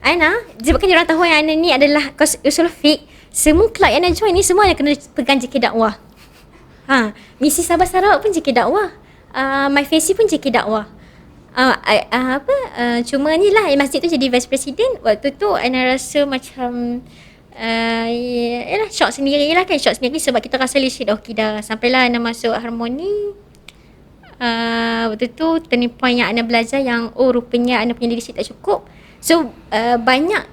Ana, sebabkan diorang tahu yang Ana ni adalah usul fik, semua kelab yang Ana join ni semua yang kena pegang JK dakwah. Misi Sabah Sarawak pun JK dakwah. My Faci pun JK dakwah. Cuma ni lah masjid tu jadi vice president. Waktu tu Ana rasa macam yalah shock sendiri lah kan. Shock sendiri sebab kita rasa leadership dah okey dah. Sampailah Ana masuk harmoni. Waktu tu turning point yang Ana belajar yang rupanya Ana punya leadership tak cukup. So banyak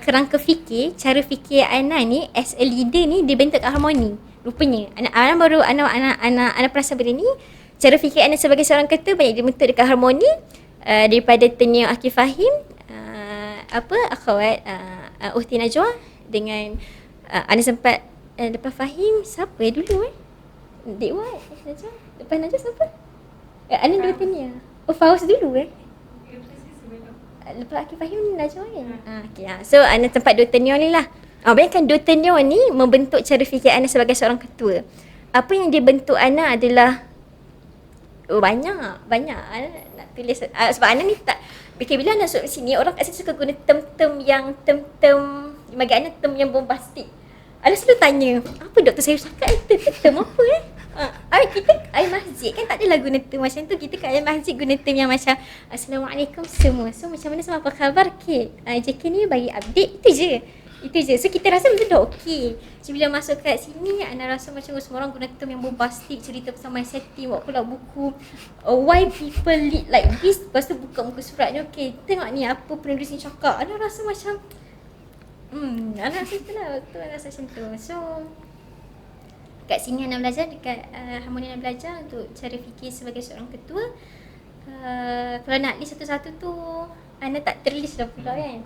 kerangka fikir, cara fikir Ana ni as a leader ni dibentuk kat harmoni. Rupanya Ana perasan benda ni. Cara fikir Ana sebagai seorang ketua banyak dibentuk dekat harmoni daripada tenure Akif Fahim, akhwat Uhti Najwa dengan Ana sempat lepas Fahim siapa dulu Dek Wat Najwa. Lepas Najwa siapa? Ana dua tenure. Fauz dulu lepas Akif Fahim Najwa kan. So Ana tempat dua tenure ni lah. Bayangkan dua tenure ni membentuk cara fikir Ana sebagai seorang ketua. Apa yang dia bentuk Ana adalah banyak Ana nak tulis sebab Ana ni tak bila Ana masuk sini orang kat sini suka guna term bagi Ana term yang bombastik. Ana selalu tanya, apa Dr. Sayur cakap term apa kita air masjid kan tak adalah guna term macam tu. Kita kat air masjid guna term yang macam Assalamualaikum semua. So macam mana semua, apa khabar Kit? JK ni bagi update, itu je. So kita rasa betul dah okey. So bila masuk kat sini Ana rasa macam semua orang guna term yang bombastik, cerita pasal my setting, buat pula buku why people lead like this. Lepas tu buka muka surat ni, okey tengok ni apa penulis ni cakap. Ana rasa macam Ana rasa itulah waktu Ana rasa macam tu. So kat sini Ana belajar, dekat harmoni Ana belajar untuk cara fikir sebagai seorang ketua. Kalau nak list satu-satu tu Ana tak terlist dah pula kan.